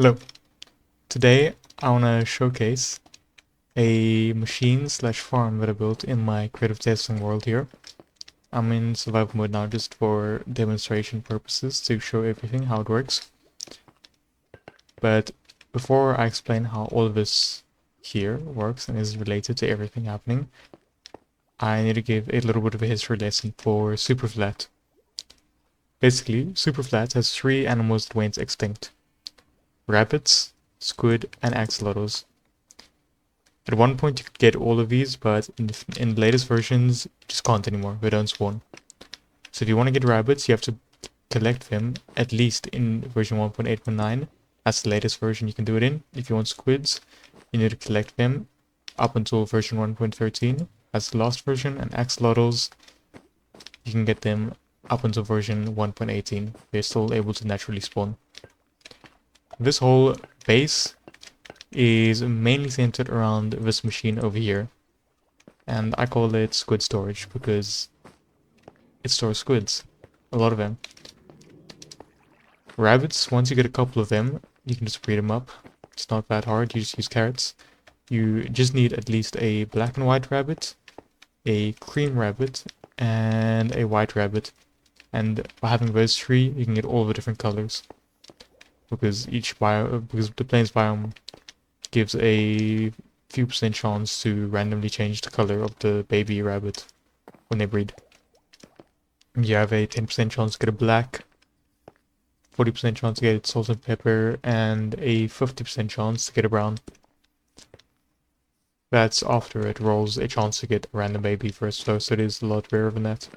Hello. Today I want to showcase a machine slash farm that I built in my creative testing world here. I'm in survival mode now just for demonstration purposes to show everything how it works. But before I explain how all of this here works and is related to everything happening, I need to give a little bit of a history lesson for Superflat. Basically, Superflat has three animals that went extinct: rabbits, squid, and axolotls. At one point you could get all of these, but in the latest versions, you just can't anymore. They don't spawn. So if you want to get rabbits, you have to collect them, at least in version 1.8.9. That's the latest version you can do it in. If you want squids, you need to collect them up until version 1.13. That's the last version. And axolotls, you can get them up until version 1.18. They're still able to naturally spawn. This whole base is mainly centered around this machine over here, and I call it squid storage because it stores squids, a lot of them. Rabbits, once you get a couple of them, you can just breed them up. It's not that hard, you just use carrots. You just need at least a black and white rabbit, a cream rabbit, and a white rabbit. And by having those three, you can get all the different colors, because because the plains biome gives a few percent chance to randomly change the color of the baby rabbit when they breed. You have a 10% chance to get a black, 40% chance to get salt and pepper, and a 50% chance to get a brown. That's after it rolls a chance to get a random baby first, though, so it is a lot rarer than that.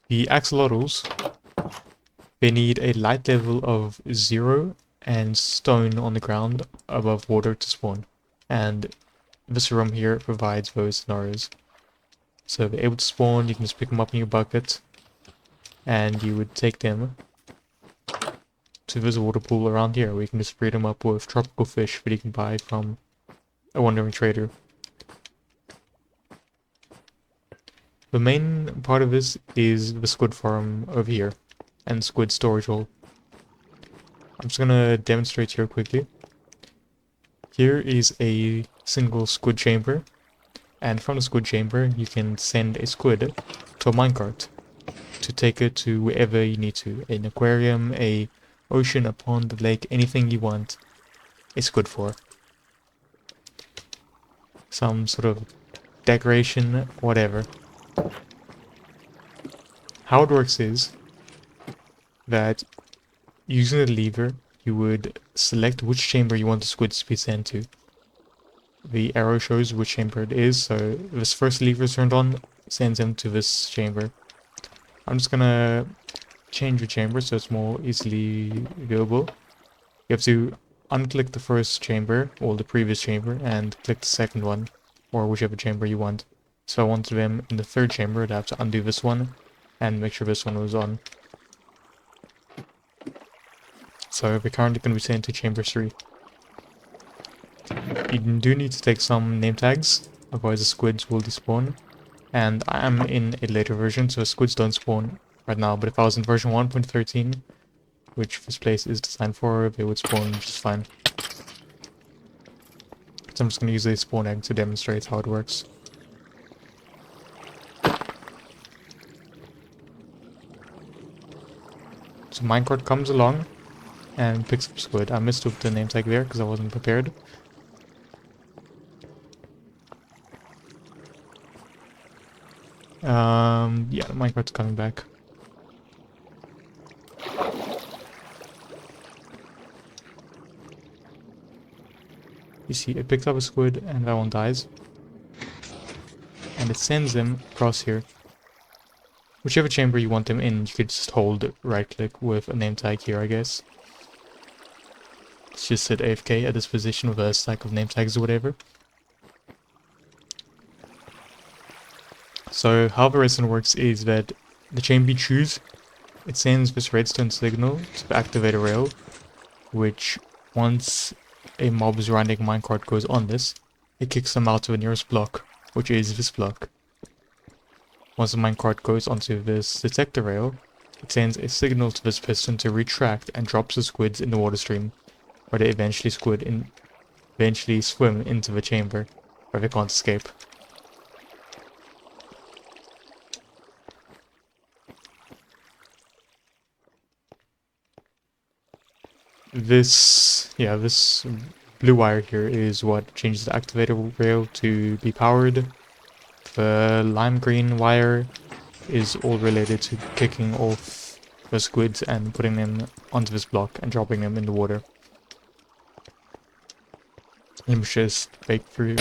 The axolotls, they need a light level of 0 and stone on the ground above water to spawn, and this room here provides those scenarios. So they're able to spawn, you can just pick them up in your bucket, and you would take them to this water pool around here, where you can just breed them up with tropical fish that you can buy from a wandering trader. The main part of this is the squid farm over here, and squid storage hole. I'm just gonna demonstrate here quickly. Here is a single squid chamber, and from the squid chamber you can send a squid to a minecart to take it to wherever you need to. An aquarium, a ocean, a pond, a lake, anything you want a squid for. Some sort of decoration, whatever. How it works is that using the lever, you would select which chamber you want the squids to be sent to. The arrow shows which chamber it is, so this first lever is turned on, sends them to this chamber. I'm just gonna change the chamber so it's more easily viewable. You have to unclick the first chamber, or the previous chamber, and click the second one, or whichever chamber you want. So I wanted them in the third chamber, I'd have to undo this one, and make sure this one was on. So we're currently going to be sent to chamber 3. You do need to take some name tags, otherwise the squids will despawn. And I am in a later version, so squids don't spawn right now, but if I was in version 1.13, which this place is designed for, they would spawn just fine. So I'm just going to use a spawn egg to demonstrate how it works. So minecart comes along and picks up squid. I mistook the name tag there because I wasn't prepared. Yeah, the minecart's coming back. You see, it picks up a squid and that one dies. And it sends them across here. Whichever chamber you want them in, you could just hold right click with a name tag here, I guess. Let's just sit AFK at this position with a stack of name tags or whatever. So how the redstone works is that the chamber you choose, it sends this redstone signal to activate a rail, which once a mob's running minecart goes on this, it kicks them out to the nearest block, which is this block. Once the minecart goes onto this detector rail, It sends a signal to this piston to retract and drops the squids in the water stream, where they eventually swim into the chamber, where they can't escape. This blue wire here is what changes the activator rail to be powered. The lime green wire is all related to kicking off the squids and putting them onto this block and dropping them in the water. Let me just break through.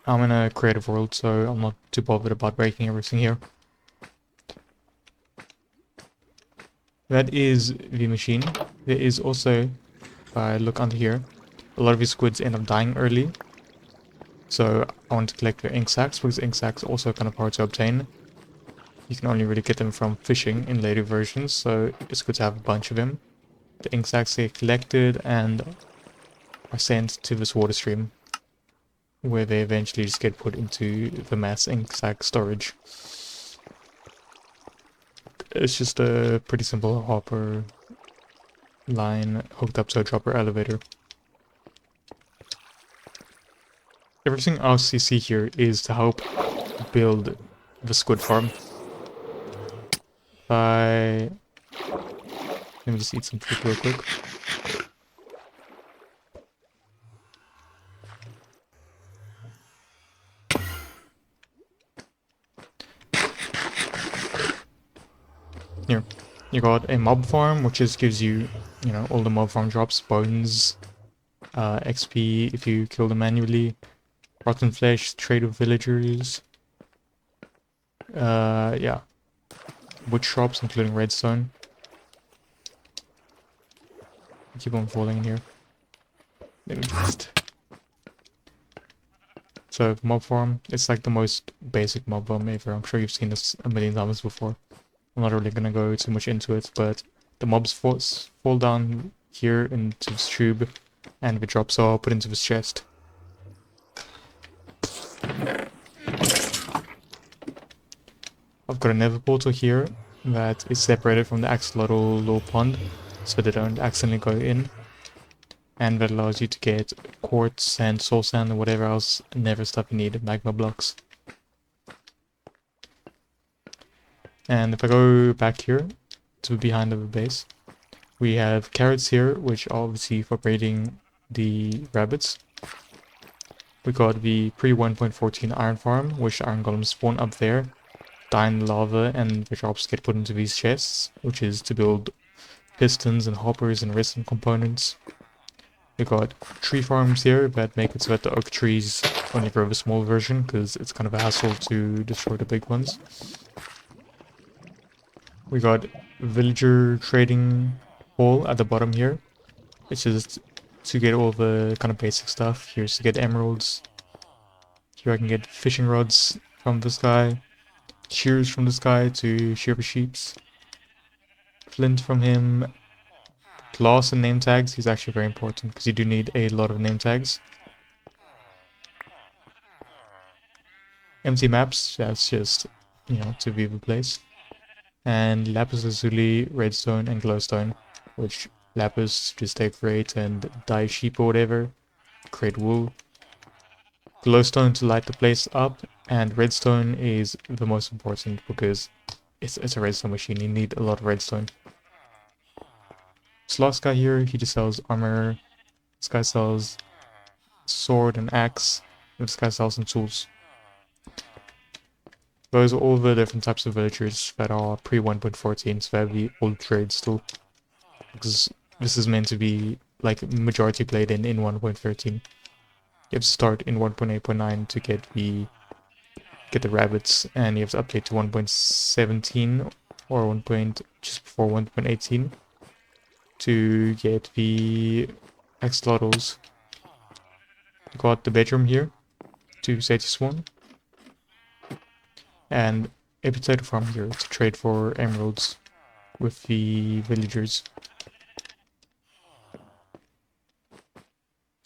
I'm in a creative world, so I'm not too bothered about breaking everything here. That is the machine. There is also, if I look under here, a lot of these squids end up dying early. So I want to collect their ink sacs, because ink sacs are also kind of hard to obtain. You can only really get them from fishing in later versions, so it's good to have a bunch of them. The ink sacs get collected and are sent to this water stream, where they eventually just get put into the mass ink sac storage. It's just a pretty simple hopper line hooked up to a dropper elevator. Everything else you see here is to help build the squid farm. Let me just eat some food real quick. Here, you got a mob farm, which just gives you, all the mob farm drops, bones, XP if you kill them manually, rotten flesh, trade with villagers, yeah, wood shops, including redstone. Keep on falling in here. Let me just... So, mob farm, it's like the most basic mob farm ever. I'm sure you've seen this a million times before. I'm not really gonna go too much into it, but the mobs fall down here into this tube, and the drops are put into this chest. I've got a nether portal here that is separated from the axolotl little pond, so they don't accidentally go in. And that allows you to get quartz and soul sand and whatever else nether stuff you need, magma blocks. And if I go back here to behind of the base, we have carrots here, which are obviously for breeding the rabbits. We got the pre-1.14 iron farm, which iron golems spawn up there, die in the lava, and the drops get put into these chests, which is to build pistons and hoppers and redstone components. We got tree farms here that make it so that the oak trees only grow a small version, because it's kind of a hassle to destroy the big ones. We got villager trading hall at the bottom here. It's just to get all the kind of basic stuff. Here's to get emeralds. Here I can get fishing rods from this guy. Shears from this guy to shear the sheeps. Flint from him. Glass and name tags. He's actually very important because you do need a lot of name tags. Empty maps. That's just, to view the place. And lapis lazuli, redstone, and glowstone, which lapis just decorate and dye sheep or whatever, create wool. Glowstone to light the place up, and redstone is the most important because it's a redstone machine. You need a lot of redstone. This last guy here, he just sells armor. This guy sells sword and axe. This guy sells some tools. Those are all the different types of villagers that are pre 1.14, so they have the old trade still. Because this is meant to be like majority played in 1.13. You have to start in 1.8.9 to get the rabbits, and you have to update to 1.17 or just before 1.18 to get the axolotls. Got the bedroom here to set to spawn. And a potato farm here to trade for emeralds with the villagers.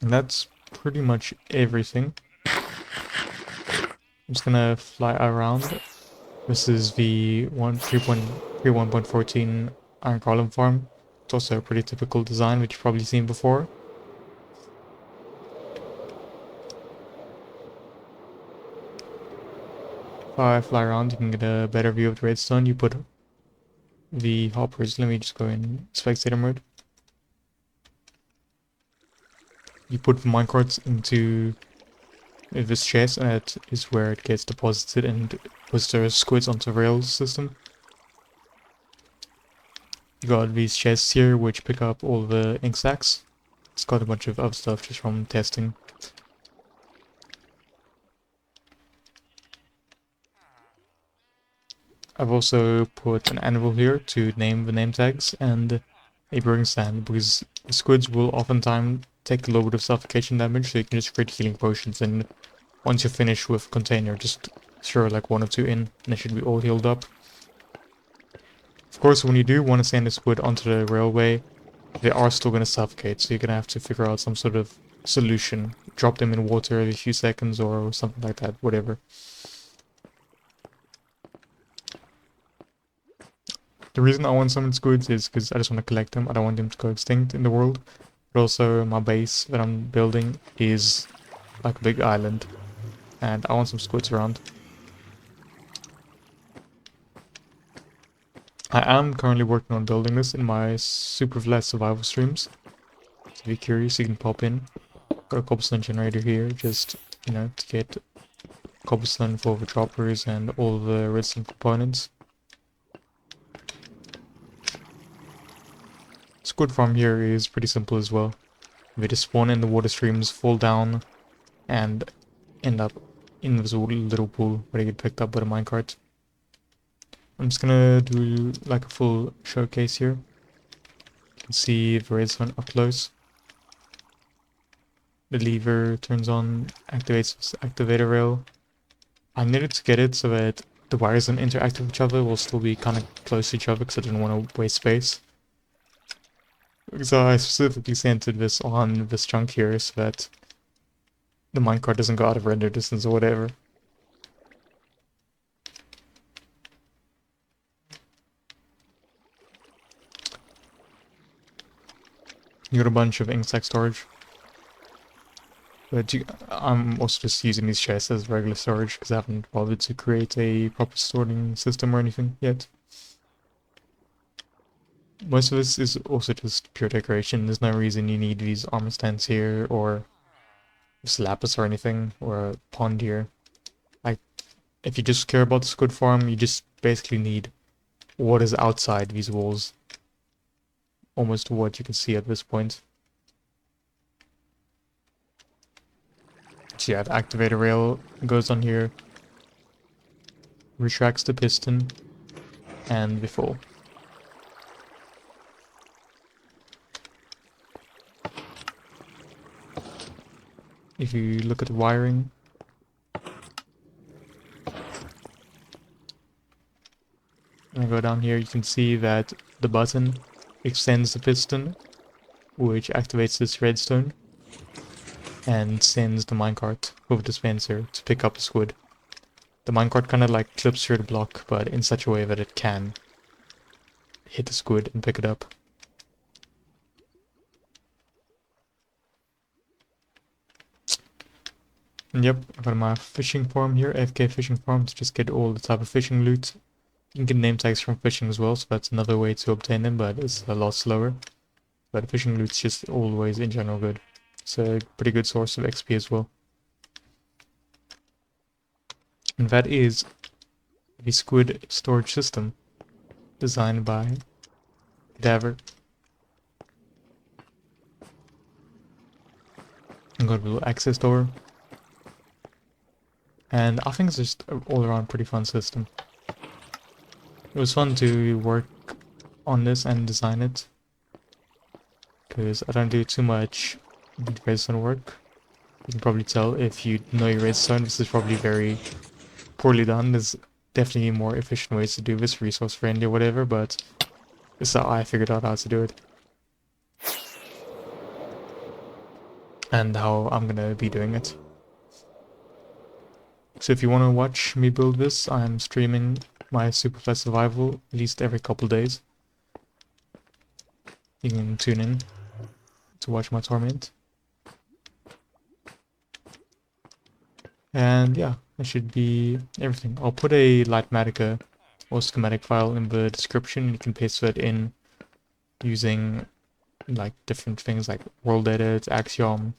And that's pretty much everything. I'm just gonna fly around This is the 1.14 iron column farm. It's also a pretty typical design, which you've probably seen before. If I fly around, you can get a better view of the redstone. You put the hoppers. Let me just go in spectator mode. You put the minecarts into this chest, and that is where it gets deposited and puts the squids onto the rails system. You got these chests here which pick up all the ink sacks. It's got a bunch of other stuff just from testing. I've also put an anvil here to name the name tags and a brewing stand, because the squids will oftentimes take a little bit of suffocation damage, so you can just create healing potions, and once you're finished with a container, just throw like 1 or 2 in and they should be all healed up. Of course, when you do want to send a squid onto the railway, they are still going to suffocate, so you're going to have to figure out some sort of solution. Drop them in water every few seconds or something like that, whatever. The reason I want summon squids is because I just want to collect them. I don't want them to go extinct in the world. But also my base that I'm building is like a big island, and I want some squids around. I am currently working on building this in my Superflat Survival streams. So if you're curious, you can pop in. Got a cobblestone generator here, just, you know, to get cobblestone for the droppers and all the redstone components. Squid farm here is pretty simple as well. They just spawn in the water streams, fall down, and end up in this little pool where they get picked up by the minecart. I'm just gonna do like a full showcase here. You can see the redstone up close. The lever turns on, activates this activator rail. I needed to get it so that the wires don't interact with each other, will still be kind of close to each other because I didn't want to waste space. So I specifically centered this on this chunk here so that the minecart doesn't go out of render distance or whatever. You got a bunch of ink sac storage. But I'm also just using these chests as regular storage because I haven't bothered to create a proper sorting system or anything yet. Most of this is also just pure decoration. There's no reason you need these armor stands here or lapis or anything, or a pond here. Like, if you just care about the squid farm, you just basically need what is outside these walls. Almost what you can see at this point. So yeah, the activator rail goes on here, retracts the piston, and we fall. If you look at the wiring, and I go down here, you can see that the button extends the piston, which activates this redstone, and sends the minecart with the dispenser to pick up the squid. The minecart kind of like clips through the block, but in such a way that it can hit the squid and pick it up. And yep, I've got my fishing farm here, AFK fishing farm, to just get all the type of fishing loot. You can get name tags from fishing as well, so that's another way to obtain them, but it's a lot slower. But fishing loot's just always in general good. It's a pretty good source of XP as well. And that is the squid storage system designed by Daver. I've got a little access door. And I think it's just an all-around pretty fun system. It was fun to work on this and design it, because I don't do too much redstone work. You can probably tell if you know your redstone, this is probably very poorly done. There's definitely more efficient ways to do this, resource friendly or whatever, but this is how I figured out how to do it. And how I'm gonna be doing it. So if you want to watch me build this, I'm streaming my Superflat Survival at least every couple days. You can tune in to watch my torment. And yeah, that should be everything. I'll put a Lightmatica or schematic file in the description. You can paste that in using like different things like World Edit, Axiom,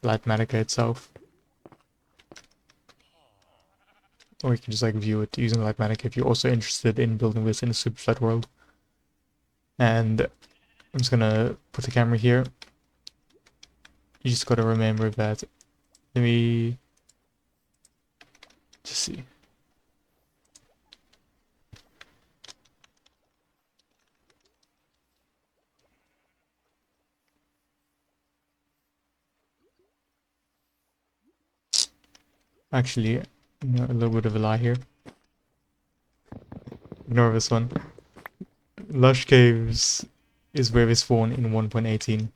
Lightmatica itself. Or you can just like view it using Lightmatica if you're also interested in building this in a Superflat world. And I'm just gonna put the camera here. You just gotta remember that. Let me just see. Actually, a little bit of a lie here. Ignore this one. Lush Caves is where they spawn in 1.18.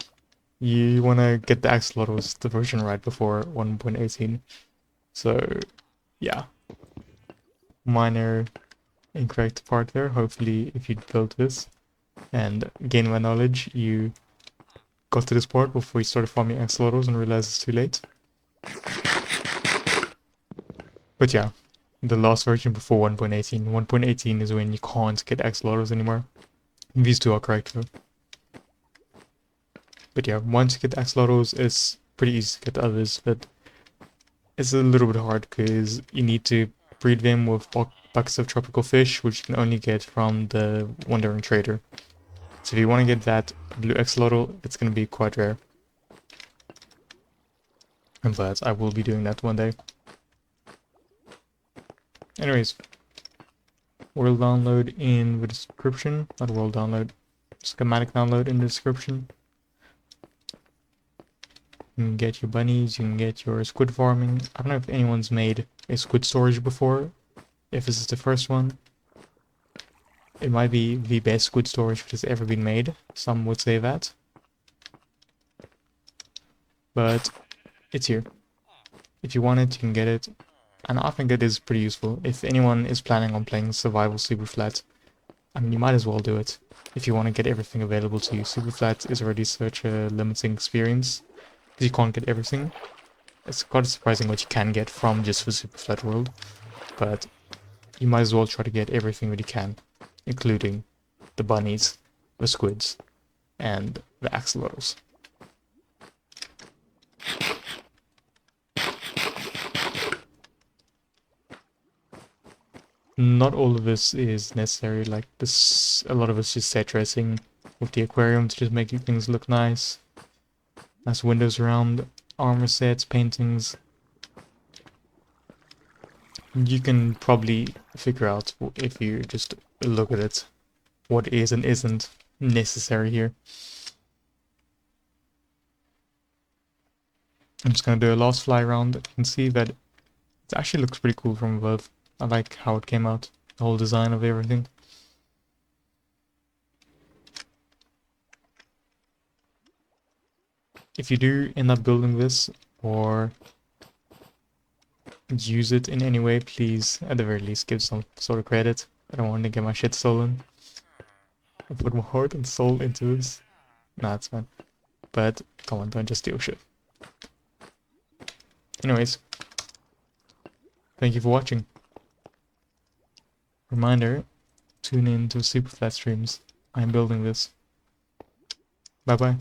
You want to get the axolotls, the version right before 1.18. So, yeah. Minor incorrect part there. Hopefully, if you built this and gain my knowledge, you got to this part before you started farming axolotls and realized it's too late. But yeah, the last version before 1.18. 1.18 is when you can't get axolotls anymore. These two are correct though. But yeah, once you get the axolotls, it's pretty easy to get the others, but it's a little bit hard because you need to breed them with buckets of tropical fish, which you can only get from the Wandering Trader. So if you want to get that blue axolotl, it's going to be quite rare. But I will be doing that one day. Anyways, world download in the description, not world download, schematic download in the description. You can get your bunnies, you can get your squid farming. I don't know if anyone's made a squid storage before. If this is the first one, it might be the best squid storage that has ever been made. Some would say that. But it's here. If you want it, you can get it. And I think it is pretty useful. If anyone is planning on playing Survival Superflat, I mean, you might as well do it. If you want to get everything available to you. Superflat is already such a limiting experience, because you can't get everything. It's quite surprising what you can get from just the Superflat world. But you might as well try to get everything that you can, including the bunnies, the squids, and the axolotls. Not all of this is necessary, like this, a lot of it's just set dressing with the aquarium to just make things look nice. Nice windows around, armor sets, paintings. You can probably figure out, if you just look at it, what is and isn't necessary here. I'm just gonna do a last fly around. You can see that it actually looks pretty cool from above. I like how it came out, the whole design of everything. If you do end up building this, or use it in any way, please, at the very least, give some sort of credit. I don't want to get my shit stolen. I put my heart and soul into this. Nah, it's fine. But, come on, don't just steal shit. Anyways, thank you for watching. Reminder, tune in to Superflat streams. I'm building this. Bye bye.